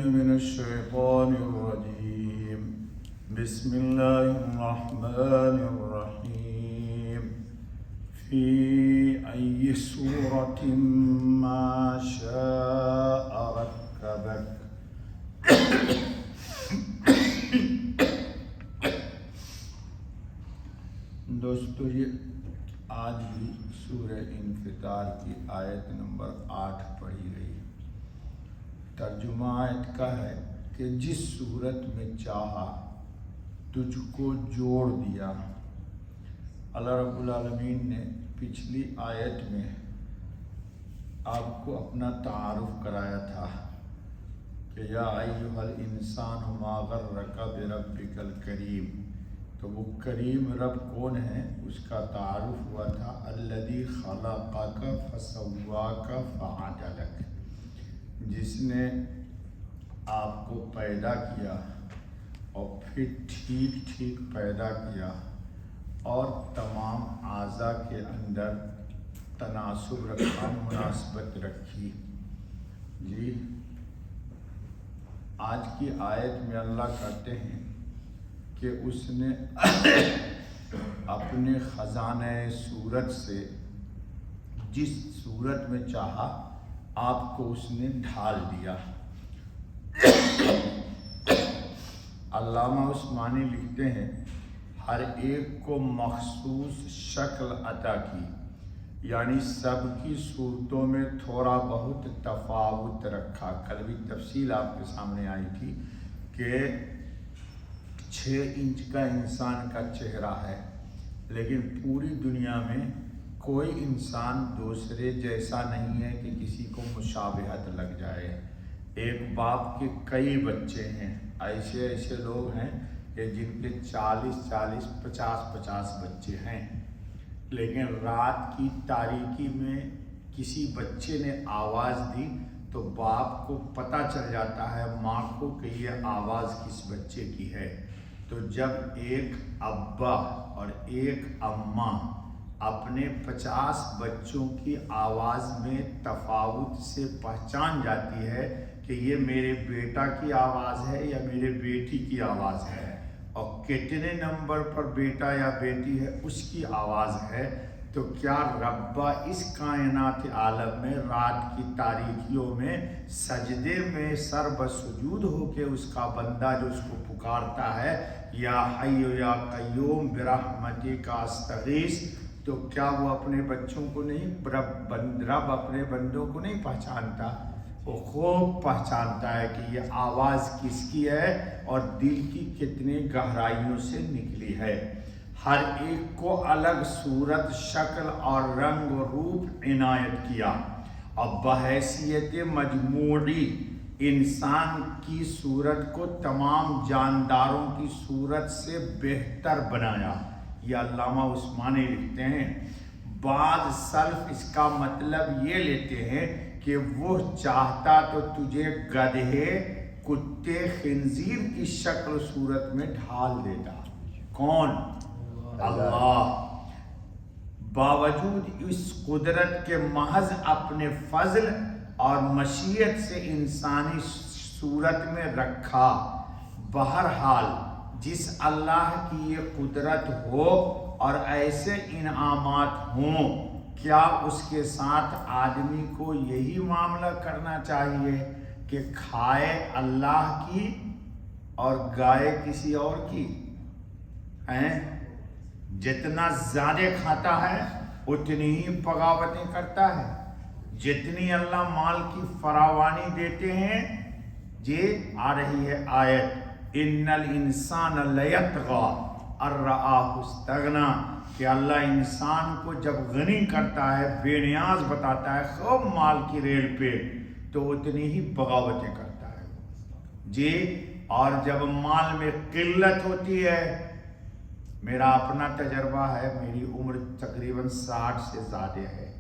من الشيطان الرجيم. بسم الله الرحمن الرحيم. في أي سورة ما شاء ركبك. دوستو، یہ آج بھی سورہ انفطار کی آیت نمبر 8 پڑھی گئی. ترجمہ آیت کا ہے کہ جس صورت میں چاہا تجھ کو جوڑ دیا. اللہ رب العالمین نے پچھلی آیت میں آپ کو اپنا تعارف کرایا تھا کہ یا ایھا الانسان ما غرک بربک الکریم. تو وہ کریم رب کون ہے؟ اس کا تعارف ہوا تھا الذی خلقک فسواک فعدلک، جس نے آپ کو پیدا کیا اور پھر ٹھیک ٹھیک پیدا کیا اور تمام اعضاء کے اندر تناسب رکھا، مناسبت رکھی. جی، آج کی آیت میں اللہ کہتے ہیں کہ اس نے اپنے خزانہ صورت سے جس صورت میں چاہا آپ کو اس نے ڈھال دیا. علامہ عثمانی لکھتے ہیں ہر ایک کو مخصوص شکل عطا کی، یعنی سب کی صورتوں میں تھوڑا بہت تفاوت رکھا. کل بھی تفصیل آپ کے سامنے آئی تھی کہ 6 انچ کا انسان کا چہرہ ہے، لیکن پوری دنیا میں کوئی انسان دوسرے جیسا نہیں ہے کہ کسی کو مشابہت لگ جائے. ایک باپ کے کئی بچے ہیں، ایسے لوگ ہیں کہ جن کے 40 50 بچے ہیں، لیکن رات کی تاریکی میں کسی بچے نے آواز دی تو باپ کو پتہ چل جاتا ہے ماں کو کہ یہ آواز کس بچے کی ہے. تو جب ایک ابا اور ایک اماں اپنے 50 بچوں کی آواز میں تفاوت سے پہچان جاتی ہے کہ یہ میرے بیٹا کی آواز ہے یا میرے بیٹی کی آواز ہے اور کتنے نمبر پر بیٹا یا بیٹی ہے اس کی آواز ہے، تو کیا ربا اس کائنات عالم میں رات کی تاریکیوں میں سجدے میں سر بسجود ہو کے اس کا بندہ جو اس کو پکارتا ہے یا حی یا قیوم برحمتک استغیث، تو کیا وہ اپنے بچوں کو نہیں، رب اپنے بندوں کو نہیں پہچانتا؟ وہ خوب پہچانتا ہے کہ یہ آواز کس کی ہے اور دل کی کتنے گہرائیوں سے نکلی ہے. ہر ایک کو الگ صورت، شکل اور رنگ و روپ عنایت کیا اور بحیثیت مجموعی انسان کی صورت کو تمام جانداروں کی صورت سے بہتر بنایا. یہ علامہ عثمانی لکھتے ہیں بعض سلف اس کا مطلب یہ لیتے ہیں کہ وہ چاہتا تو تجھے گدھے، کتے، خنزیر کی شکل صورت میں ڈھال دیتا. کون؟ اللہ. باوجود اس قدرت کے محض اپنے فضل اور مشیت سے انسانی صورت میں رکھا. بہرحال جس اللہ کی یہ قدرت ہو اور ایسے انعامات ہوں، کیا اس کے ساتھ آدمی کو یہی معاملہ کرنا چاہیے کہ کھائے اللہ کی اور گائے کسی اور کی؟ جتنا زیادہ کھاتا ہے اتنی ہی بغاوتیں کرتا ہے. جتنی اللہ مال کی فراوانی دیتے ہیں، یہ آ رہی ہے آیت ان الانسان لیطغی ان رآہ استغنی، کہ اللہ انسان کو جب غنی کرتا ہے، بے نیاز بتاتا ہے خوب مال کی ریل پہ، تو اتنی ہی بغاوتیں کرتا ہے. جی، اور جب مال میں قلت ہوتی ہے، میرا اپنا تجربہ ہے، میری عمر تقریباً 60 سے زیادہ ہے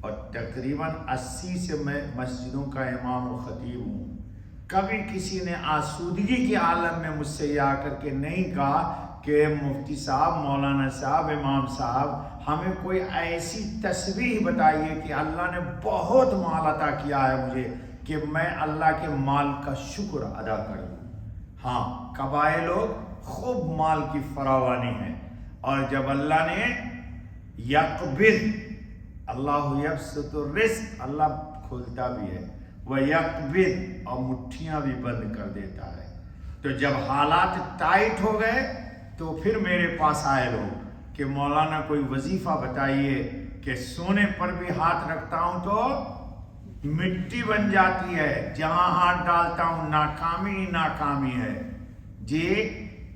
اور تقریباً 80 سے میں مسجدوں کا امام و خطیب ہوں. کبھی کسی نے آسودگی کے عالم میں مجھ سے یہ آ کر کے نہیں کہا کہ مفتی صاحب، مولانا صاحب، امام صاحب، ہمیں کوئی ایسی تسبیح بتائیے کہ اللہ نے بہت مال عطا کیا ہے مجھے کہ میں اللہ کے مال کا شکر ادا کروں۔ ہاں، قبائل لوگ خوب مال کی فراوانی ہے، اور جب اللہ نے یقبض، اللہ یبسط الرزق، اللہ کھولتا بھی ہے، وہ یقبض، اور مٹھیاں بھی بند کر دیتا ہے۔ تو جب حالات ٹائٹ ہو گئے تو پھر میرے پاس آئے لوگ کہ مولانا کوئی وظیفہ بتائیے کہ سونے پر بھی ہاتھ رکھتا ہوں تو مٹی بن جاتی ہے، جہاں ہاتھ ڈالتا ہوں ناکامی ہی ناکامی ہے۔ جی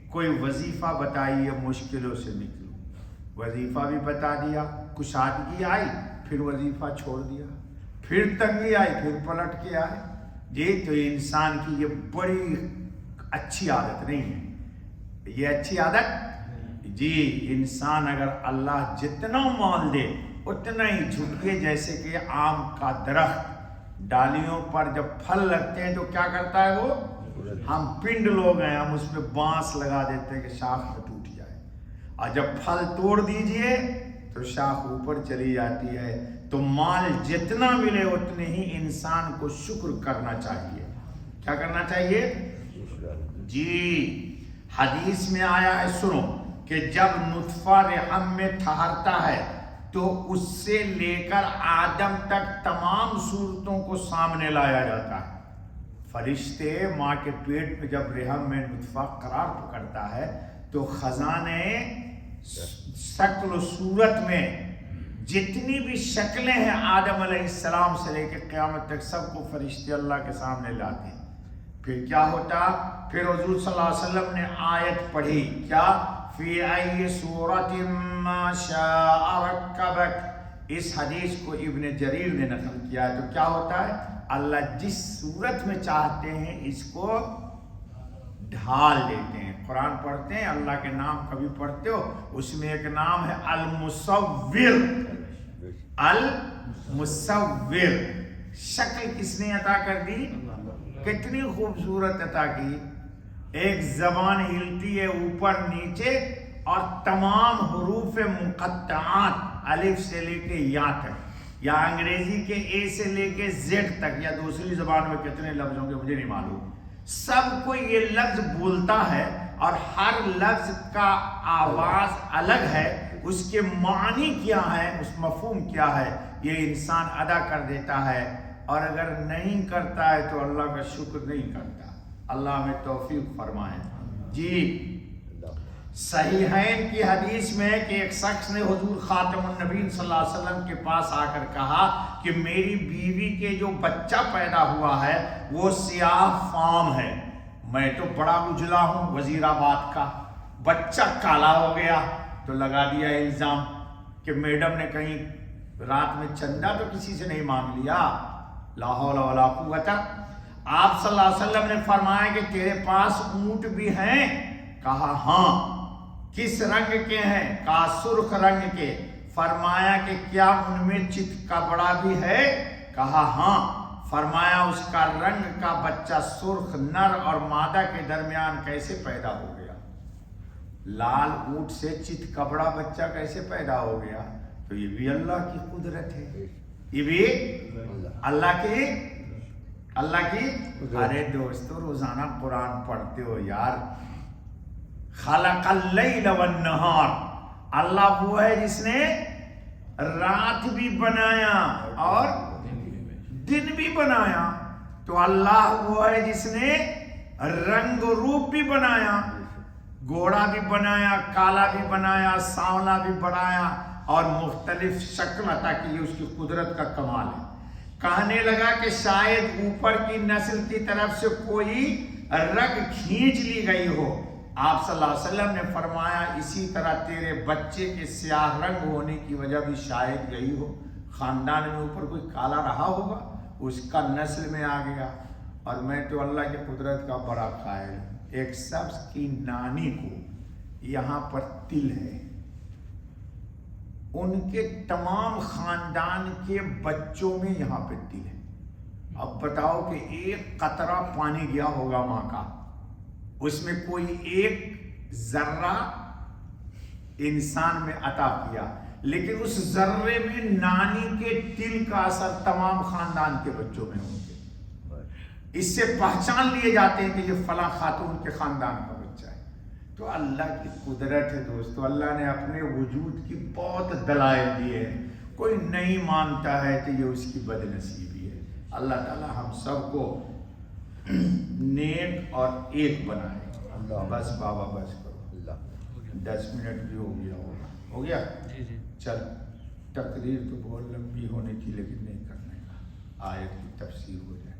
کوئی وظیفہ بتائیے مشکلوں سے نکلوں۔ وظیفہ بھی بتا دیا، کشادگی آئی پھر وظیفہ چھوڑ دیا، پھر تنگی آئی پھر پلٹ کے آئے۔ جی تو انسان کی یہ بڑی اچھی عادت نہیں ہے، یہ اچھی عادت جی انسان اگر اللہ جتنا مال دے اتنا ہی جھکے، جیسے کہ آم کا درخت ڈالیوں پر جب پھل لگتے ہیں تو کیا کرتا ہے وہ، ہم پنڈ لوگ ہیں، ہم اس میں بانس لگا دیتے ہیں کہ شاخ میں ٹوٹ جائے، اور جب پھل توڑ دیجئے تو شاخ اوپر چلی جاتی ہے۔ تو مال جتنا ملے اتنے ہی انسان کو شکر کرنا چاہیے۔ کیا کرنا چاہیے جی؟ حدیث میں آیا ہے، سنو، کہ جب نطفہ رحم میں ٹھہرتا ہے تو اس سے لے کر آدم تک تمام صورتوں کو سامنے لایا جاتا ہے۔ فرشتے ماں کے پیٹ میں جب رحم میں نطفہ قرار پکڑتا ہے تو خزانے شکل و صورت میں جتنی بھی شکلیں ہیں آدم علیہ السلام سے لے کے قیامت تک سب کو فرشتے اللہ کے سامنے لاتے ہیں۔ پھر کیا ہوتا؟ پھر حضور صلی اللہ علیہ وسلم نے آیت پڑھی، کیا؟ فی ای صورت ما شاء رکبک۔ اس حدیث کو ابن جریر نے نقل کیا ہے۔ تو کیا ہوتا ہے؟ اللہ جس صورت میں چاہتے ہیں اس کو ڈھال دیتے ہیں۔ قرآن پڑھتے ہیں، اللہ کے نام کبھی پڑھتے ہو، اس میں ایک نام ہے المصور۔ المصور، شکل کس نے عطا کر دی؟ کتنی خوبصورت عطا کی۔ ایک زبان ہلتی ہے اوپر نیچے، اور تمام حروف مقطعات الف سے لے کے یا تک، یا انگریزی کے اے سے لے کے زیڈ تک، یا دوسری زبان میں کتنے لفظ ہوں گے مجھے نہیں معلوم، سب کو یہ لفظ بولتا ہے، اور ہر لفظ کا آواز الگ ہے، اس کے معنی کیا ہے، اس مفہوم کیا ہے، یہ انسان ادا کر دیتا ہے۔ اور اگر نہیں کرتا ہے تو اللہ کا شکر نہیں کرتا۔ اللہ ہمیں توفیق فرمائے جی۔ صحیحین کی حدیث میں کہ ایک شخص نے حضور خاتم النبیین صلی اللہ علیہ وسلم کے پاس آ کر کہا کہ میری بیوی کے جو بچہ پیدا ہوا ہے وہ سیاہ فام ہے، میں تو بڑا اجلا ہوں وزیر آباد کا، بچہ کالا ہو گیا۔ تو لگا دیا الزام کہ میڈم نے کہیں رات میں چندہ تو کسی سے نہیں مانگ لیا۔ لا حول ولا قوت۔ آپ صلی اللہ علیہ وسلم نے فرمایا کہ تیرے پاس اونٹ بھی ہیں؟ کہا ہاں۔ کس رنگ کے ہیں؟ کہا سرخ رنگ کے۔ فرمایا کہ کیا ان میں چت کبڑا بھی ہے؟ کہا ہاں۔ فرمایا اس کا رنگ کا بچہ سرخ نر اور مادہ کے درمیان کیسے پیدا ہو گیا؟ لال اونٹ سے چت کبڑا بچہ کیسے پیدا ہو گیا؟ تو یہ بھی اللہ کی قدرت ہے، یہ بھی اللہ کی ارے دوستو روزانہ قرآن پڑھتے ہو یار۔ خلق اللیل والنہار، اللہ وہ ہے جس نے رات بھی بنایا اور دن بھی بنایا۔ تو اللہ وہ ہے جس نے رنگ و روپ بھی بنایا، گھوڑا بھی بنایا، کالا بھی بنایا، سانولا بھی بنایا، اور مختلف شکل عطا کی۔ اس کی قدرت کا کمال ہے۔ کہنے لگا کہ شاید اوپر کی نسل کی طرف سے کوئی رگ کھینچ لی گئی ہو۔ آپ صلی اللہ علیہ وسلم نے فرمایا اسی طرح تیرے بچے کے سیاہ رنگ ہونے کی وجہ بھی شاید یہی ہو، خاندان میں اوپر کوئی کالا رہا ہوگا، اس کا نسل میں آ گیا۔ اور میں تو اللہ کی قدرت کا بڑا قائل ہوں۔ ایک شخص کی نانی کو یہاں پر تل ہے، ان کے تمام خاندان کے بچوں میں یہاں پہ تل ہے۔ اب بتاؤ کہ ایک قطرہ پانی گیا ہوگا ماں کا، اس میں کوئی ایک ذرہ انسان میں عطا کیا، لیکن اس ذرے میں نانی کے تل کا اثر تمام خاندان کے بچوں میں ہوں گے۔ اس سے پہچان لیے جاتے ہیں کہ یہ فلاں خاتون کے خاندان کا بچہ ہے۔ تو اللہ کی قدرت ہے دوستو، اللہ نے اپنے وجود کی بہت دلائل دیے ہیں، کوئی نہیں مانتا ہے تو یہ اس کی بد نصیبی ہے۔ اللہ تعالی ہم سب کو نیک اور ایک بنائے۔ بس بابا بس کرو، 10 منٹ بھی ہو گیا ہوگا، ہو گیا؟ چل، تقریر تو بہت لمبی ہونے کی لیکن نہیں کرنے کا، آیت کی تفسیر ہو جائے۔